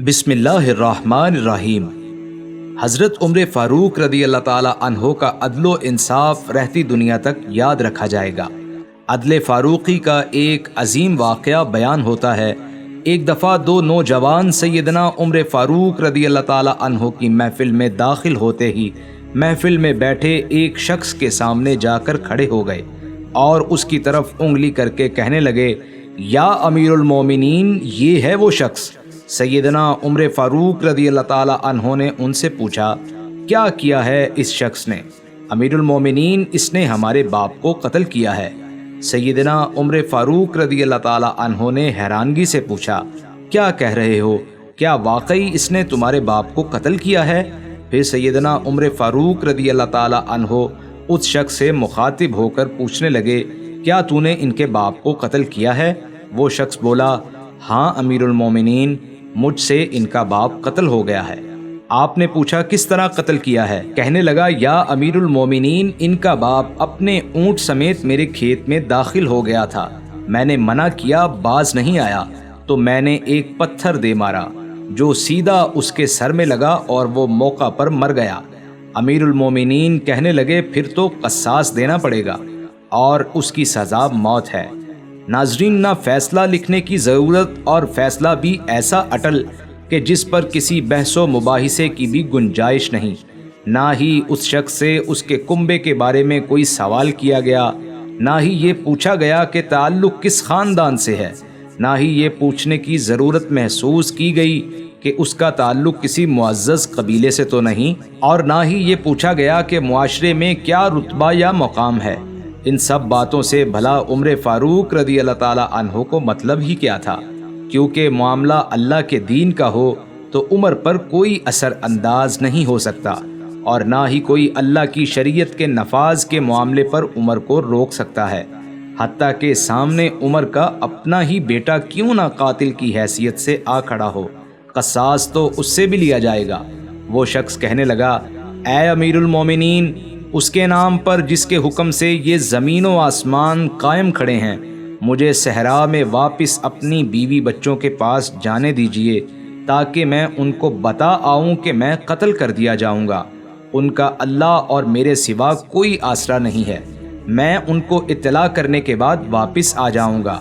بسم اللہ الرحمن الرحیم۔ حضرت عمر فاروق رضی اللہ تعالی عنہ کا عدل و انصاف رہتی دنیا تک یاد رکھا جائے گا۔ عدل فاروقی کا ایک عظیم واقعہ بیان ہوتا ہے۔ ایک دفعہ دو نوجوان سیدنا عمر فاروق رضی اللہ تعالی عنہ کی محفل میں داخل ہوتے ہی محفل میں بیٹھے ایک شخص کے سامنے جا کر کھڑے ہو گئے اور اس کی طرف انگلی کر کے کہنے لگے، یا امیر المومنین، یہ ہے وہ شخص۔ سیدنا عمر فاروق رضی اللہ تعالی عنہ نے ان سے پوچھا، کیا کیا ہے اس شخص نے؟ امیر المومنین، اس نے ہمارے باپ کو قتل کیا ہے۔ سیدنا عمر فاروق رضی اللہ تعالی عنہ نے حیرانگی سے پوچھا، کیا کہہ رہے ہو؟ کیا واقعی اس نے تمہارے باپ کو قتل کیا ہے؟ پھر سیدنا عمر فاروق رضی اللہ تعالی عنہ اس شخص سے مخاطب ہو کر پوچھنے لگے، کیا تو نے ان کے باپ کو قتل کیا ہے؟ وہ شخص بولا، ہاں امیر المومنین، مجھ سے ان کا باپ قتل ہو گیا ہے۔ آپ نے پوچھا، کس طرح قتل کیا ہے؟ کہنے لگا، یا امیر المومنین، ان کا باپ اپنے اونٹ سمیت میرے کھیت میں داخل ہو گیا تھا۔ میں نے منع کیا، باز نہیں آیا تو میں نے ایک پتھر دے مارا جو سیدھا اس کے سر میں لگا اور وہ موقع پر مر گیا۔ امیر المومنین کہنے لگے، پھر تو قصاص دینا پڑے گا اور اس کی سزا موت ہے۔ ناظرین، نہ فیصلہ لکھنے کی ضرورت اور فیصلہ بھی ایسا اٹل کہ جس پر کسی بحث و مباحثے کی بھی گنجائش نہیں۔ نہ ہی اس شخص سے اس کے کنبے کے بارے میں کوئی سوال کیا گیا، نہ ہی یہ پوچھا گیا کہ تعلق کس خاندان سے ہے، نہ ہی یہ پوچھنے کی ضرورت محسوس کی گئی کہ اس کا تعلق کسی معزز قبیلے سے تو نہیں، اور نہ ہی یہ پوچھا گیا کہ معاشرے میں کیا رتبہ یا مقام ہے۔ ان سب باتوں سے بھلا عمر فاروق رضی اللہ تعالی عنہ کو مطلب ہی کیا تھا؟ کیونکہ معاملہ اللہ کے دین کا ہو تو عمر پر کوئی اثر انداز نہیں ہو سکتا، اور نہ ہی کوئی اللہ کی شریعت کے نفاذ کے معاملے پر عمر کو روک سکتا ہے، حتیٰ کہ سامنے عمر کا اپنا ہی بیٹا کیوں نہ قاتل کی حیثیت سے آ کھڑا ہو، قصاص تو اس سے بھی لیا جائے گا۔ وہ شخص کہنے لگا، اے امیر المومنین، اس کے نام پر جس کے حکم سے یہ زمین و آسمان قائم کھڑے ہیں، مجھے صحرا میں واپس اپنی بیوی بچوں کے پاس جانے دیجیے تاکہ میں ان کو بتا آؤں کہ میں قتل کر دیا جاؤں گا۔ ان کا اللہ اور میرے سوا کوئی آسرا نہیں ہے۔ میں ان کو اطلاع کرنے کے بعد واپس آ جاؤں گا۔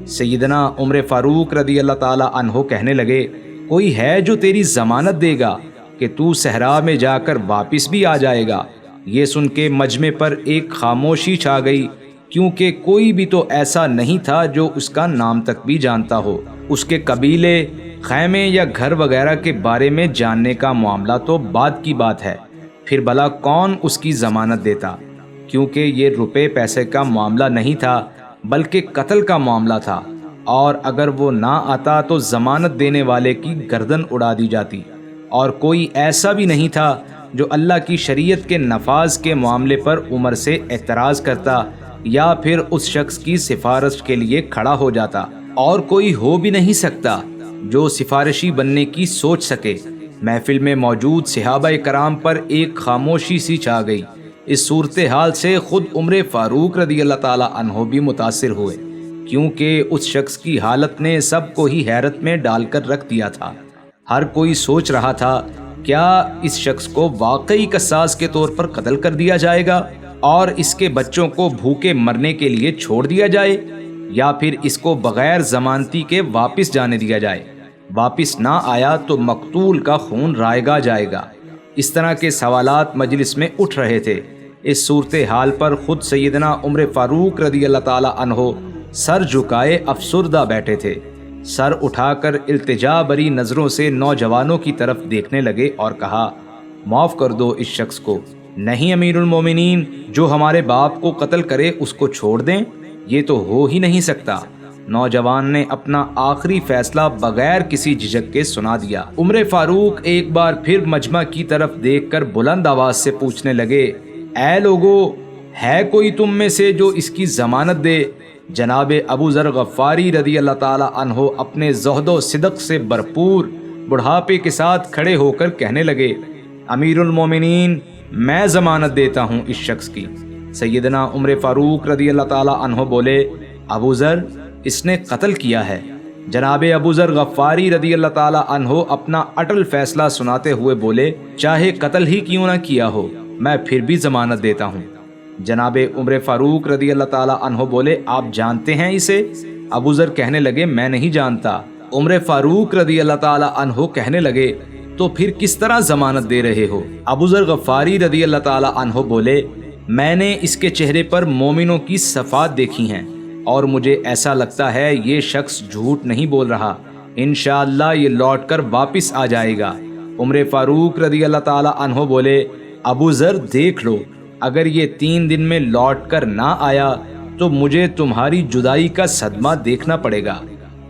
سیدنا عمر فاروق رضی اللہ تعالی عنہ کہنے لگے، کوئی ہے جو تیری ضمانت دے گا کہ تو صحرا میں جا کر واپس بھی آ جائے گا؟ یہ سن کے مجمع پر ایک خاموشی چھا گئی، کیونکہ کوئی بھی تو ایسا نہیں تھا جو اس کا نام تک بھی جانتا ہو۔ اس کے قبیلے، خیمے یا گھر وغیرہ کے بارے میں جاننے کا معاملہ تو بعد کی بات ہے، پھر بھلا کون اس کی ضمانت دیتا؟ کیونکہ یہ روپے پیسے کا معاملہ نہیں تھا بلکہ قتل کا معاملہ تھا، اور اگر وہ نہ آتا تو ضمانت دینے والے کی گردن اڑا دی جاتی، اور کوئی ایسا بھی نہیں تھا جو اللہ کی شریعت کے نفاذ کے معاملے پر عمر سے اعتراض کرتا یا پھر اس شخص کی سفارش کے لیے کھڑا ہو جاتا، اور کوئی ہو بھی نہیں سکتا جو سفارشی بننے کی سوچ سکے۔ محفل میں موجود صحابہ کرام پر ایک خاموشی سی چھا گئی۔ اس صورتحال سے خود عمر فاروق رضی اللہ تعالی عنہ بھی متاثر ہوئے، کیونکہ اس شخص کی حالت نے سب کو ہی حیرت میں ڈال کر رکھ دیا تھا۔ ہر کوئی سوچ رہا تھا، کیا اس شخص کو واقعی قصاص کے طور پر قتل کر دیا جائے گا اور اس کے بچوں کو بھوکے مرنے کے لیے چھوڑ دیا جائے، یا پھر اس کو بغیر ضمانتی کے واپس جانے دیا جائے؟ واپس نہ آیا تو مقتول کا خون رائگا جائے گا۔ اس طرح کے سوالات مجلس میں اٹھ رہے تھے۔ اس صورتحال پر خود سیدنا عمر فاروق رضی اللہ تعالی عنہ سر جھکائے افسردہ بیٹھے تھے۔ سر اٹھا کر التجا بری نظروں سے نوجوانوں کی طرف دیکھنے لگے اور کہا، معاف کر دو اس شخص کو۔ نہیں امیر المومنین، جو ہمارے باپ کو قتل کرے اس کو چھوڑ دیں، یہ تو ہو ہی نہیں سکتا۔ نوجوان نے اپنا آخری فیصلہ بغیر کسی جھجک کے سنا دیا۔ عمر فاروق ایک بار پھر مجمع کی طرف دیکھ کر بلند آواز سے پوچھنے لگے، اے لوگو، ہے کوئی تم میں سے جو اس کی ضمانت دے؟ جناب ابو ذر غفاری رضی اللہ تعالی عنہ اپنے زہد و صدق سے بھرپور بڑھاپے کے ساتھ کھڑے ہو کر کہنے لگے، امیر المومنین، میں ضمانت دیتا ہوں اس شخص کی۔ سیدنا عمر فاروق رضی اللہ تعالی عنہ بولے، ابو ذر، اس نے قتل کیا ہے، جناب ابو ذر غفاری رضی اللہ تعالی عنہ اپنا اٹل فیصلہ سناتے ہوئے بولے، چاہے قتل ہی کیوں نہ کیا ہو میں پھر بھی ضمانت دیتا ہوں۔ جناب عمر فاروق رضی اللہ تعالی عنہ بولے، آپ جانتے ہیں اسے؟ ابو ذر کہنے لگے، میں نہیں جانتا۔ عمر فاروق رضی اللہ تعالی عنہ کہنے لگے، تو پھر کس طرح ضمانت دے رہے ہو؟ ابو ذر غفاری رضی اللہ تعالی عنہ بولے، میں نے اس کے چہرے پر مومنوں کی صفات دیکھی ہیں اور مجھے ایسا لگتا ہے یہ شخص جھوٹ نہیں بول رہا، انشاءاللہ یہ لوٹ کر واپس آ جائے گا۔ عمر فاروق رضی اللہ تعالی عنہ بولے، ابو ذر دیکھ لو، اگر یہ 3 دن میں لوٹ کر نہ آیا تو مجھے تمہاری جدائی کا صدمہ دیکھنا پڑے گا۔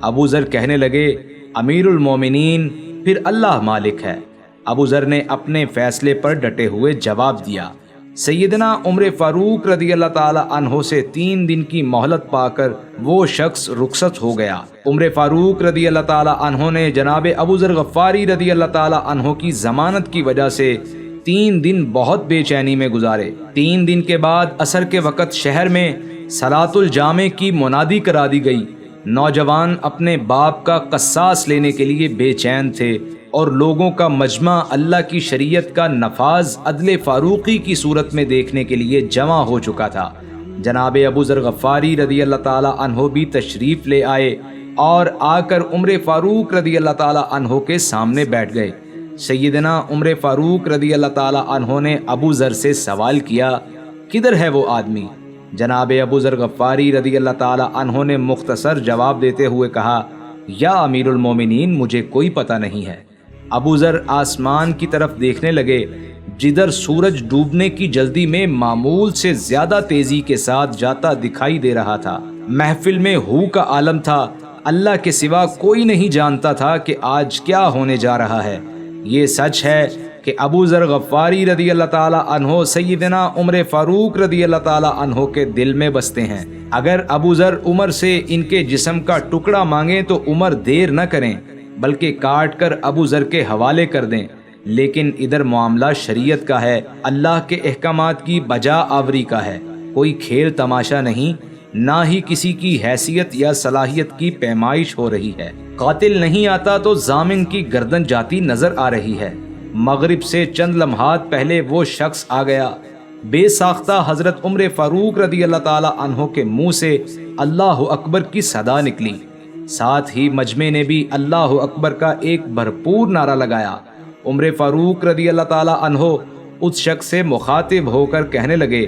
ابو ذر کہنے لگے، امیر المومنین، پھر اللہ مالک ہے۔ ابو ذر نے اپنے فیصلے پر ڈٹے ہوئے جواب دیا۔ سیدنا عمر فاروق رضی اللہ تعالی عنہ سے 3 دن کی مہلت پا کر وہ شخص رخصت ہو گیا۔ عمر فاروق رضی اللہ تعالی عنہ نے جناب ابو ذر غفاری رضی اللہ تعالی عنہ کی ضمانت کی وجہ سے 3 دن بہت بے چینی میں گزارے۔ 3 دن کے بعد عصر کے وقت شہر میں صلاۃ الجامع کی منادی کرا دی گئی۔ نوجوان اپنے باپ کا قصاص لینے کے لیے بے چین تھے اور لوگوں کا مجمع اللہ کی شریعت کا نفاذ عدل فاروقی کی صورت میں دیکھنے کے لیے جمع ہو چکا تھا۔ جناب ابو ذر غفاری رضی اللہ تعالی عنہ بھی تشریف لے آئے اور آ کر عمر فاروق رضی اللہ تعالی عنہ کے سامنے بیٹھ گئے۔ سیدنا عمر فاروق رضی اللہ تعالی عنہ نے ابو ذر سے سوال کیا، کدھر ہے وہ آدمی؟ جناب ابو ذر غفاری رضی اللہ تعالی عنہ نے مختصر جواب دیتے ہوئے کہا، یا امیر المومنین، مجھے کوئی پتہ نہیں ہے۔ ابو ذر آسمان کی طرف دیکھنے لگے، جدھر سورج ڈوبنے کی جلدی میں معمول سے زیادہ تیزی کے ساتھ جاتا دکھائی دے رہا تھا۔ محفل میں ہو کا عالم تھا، اللہ کے سوا کوئی نہیں جانتا تھا کہ آج کیا ہونے جا رہا ہے۔ یہ سچ ہے کہ ابو ذر غفاری رضی اللہ تعالی عنہ سیدنا عمر فاروق رضی اللہ تعالی عنہ کے دل میں بستے ہیں۔ اگر ابو ذر عمر سے ان کے جسم کا ٹکڑا مانگیں تو عمر دیر نہ کریں بلکہ کاٹ کر ابو ذر کے حوالے کر دیں، لیکن ادھر معاملہ شریعت کا ہے، اللہ کے احکامات کی بجا آوری کا ہے، کوئی کھیل تماشا نہیں، نہ ہی کسی کی حیثیت یا صلاحیت کی پیمائش ہو رہی ہے۔ قاتل نہیں آتا تو ضامن کی گردن جاتی نظر آ رہی ہے۔ مغرب سے چند لمحات پہلے وہ شخص آ گیا۔ بے ساختہ حضرت عمر فاروق رضی اللہ تعالی عنہ کے منہ سے اللہ اکبر کی صدا نکلی، ساتھ ہی مجمع نے بھی اللہ اکبر کا ایک بھرپور نعرہ لگایا۔ عمر فاروق رضی اللہ تعالی عنہ اس شخص سے مخاطب ہو کر کہنے لگے،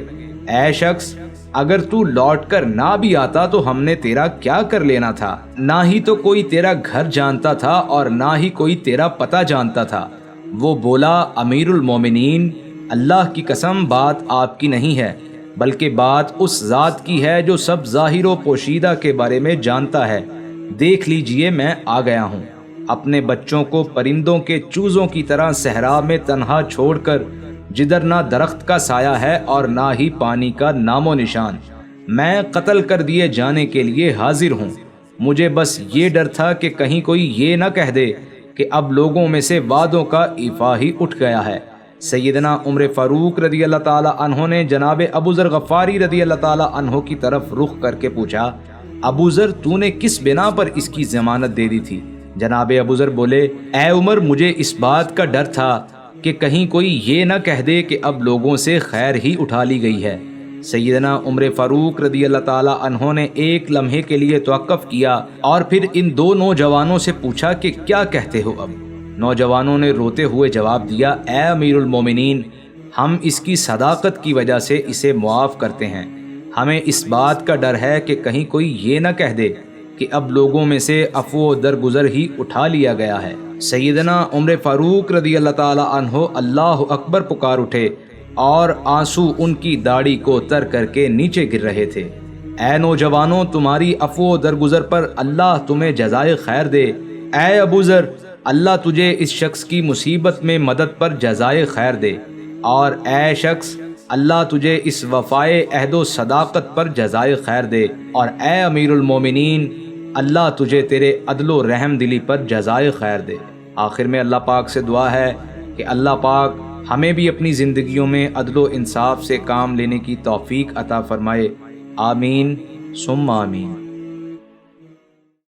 اے شخص، اگر تو لوٹ کر نہ بھی آتا تو ہم نے تیرا کیا کر لینا تھا؟ نہ ہی تو کوئی تیرا گھر جانتا تھا اور نہ ہی کوئی تیرا پتہ جانتا تھا۔ وہ بولا، امیر المومنین، اللہ کی قسم بات آپ کی نہیں ہے بلکہ بات اس ذات کی ہے جو سب ظاہر و پوشیدہ کے بارے میں جانتا ہے۔ دیکھ لیجئے میں آ گیا ہوں۔ اپنے بچوں کو پرندوں کے چوزوں کی طرح صحرا میں تنہا چھوڑ کر، جدھر نہ درخت کا سایہ ہے اور نہ ہی پانی کا نام و نشان، میں قتل کر دیے جانے کے لیے حاضر ہوں۔ مجھے بس یہ ڈر تھا کہ کہیں کوئی یہ نہ کہہ دے کہ اب لوگوں میں سے وعدوں کا ایفا ہی اٹھ گیا ہے۔ سیدنا عمر فاروق رضی اللہ تعالی عنہ نے جناب ابو ذر غفاری رضی اللہ تعالی عنہ کی طرف رخ کر کے پوچھا، ابو ذر، تو نے کس بنا پر اس کی ضمانت دے دی تھی؟ جناب ابو ذر بولے، اے عمر، مجھے اس بات کا ڈر تھا کہ کہیں کوئی یہ نہ کہہ دے کہ اب لوگوں سے خیر ہی اٹھا لی گئی ہے۔ سیدنا عمر فاروق رضی اللہ تعالی عنہ نے ایک لمحے کے لیے توقف کیا اور پھر ان 2 نوجوانوں سے پوچھا کہ کیا کہتے ہو اب؟ نوجوانوں نے روتے ہوئے جواب دیا، اے امیر المومنین، ہم اس کی صداقت کی وجہ سے اسے معاف کرتے ہیں۔ ہمیں اس بات کا ڈر ہے کہ کہیں کوئی یہ نہ کہہ دے کہ اب لوگوں میں سے عفو و درگزر ہی اٹھا لیا گیا ہے۔ سیدنا عمر فاروق رضی اللہ تعالی عنہ اللہ اکبر پکار اٹھے اور آنسو ان کی داڑھی کو تر کر کے نیچے گر رہے تھے۔ اے نوجوانوں، تمہاری عفو و درگزر پر اللہ تمہیں جزائے خیر دے۔ اے ابو ذر، اللہ تجھے اس شخص کی مصیبت میں مدد پر جزائے خیر دے، اور اے شخص، اللہ تجھے اس وفائے عہد و صداقت پر جزائے خیر دے، اور اے امیر المومنین، اللہ تجھے تیرے عدل و رحم دلی پر جزائے خیر دے۔ آخر میں اللہ پاک سے دعا ہے کہ اللہ پاک ہمیں بھی اپنی زندگیوں میں عدل و انصاف سے کام لینے کی توفیق عطا فرمائے۔ آمین ثم آمین۔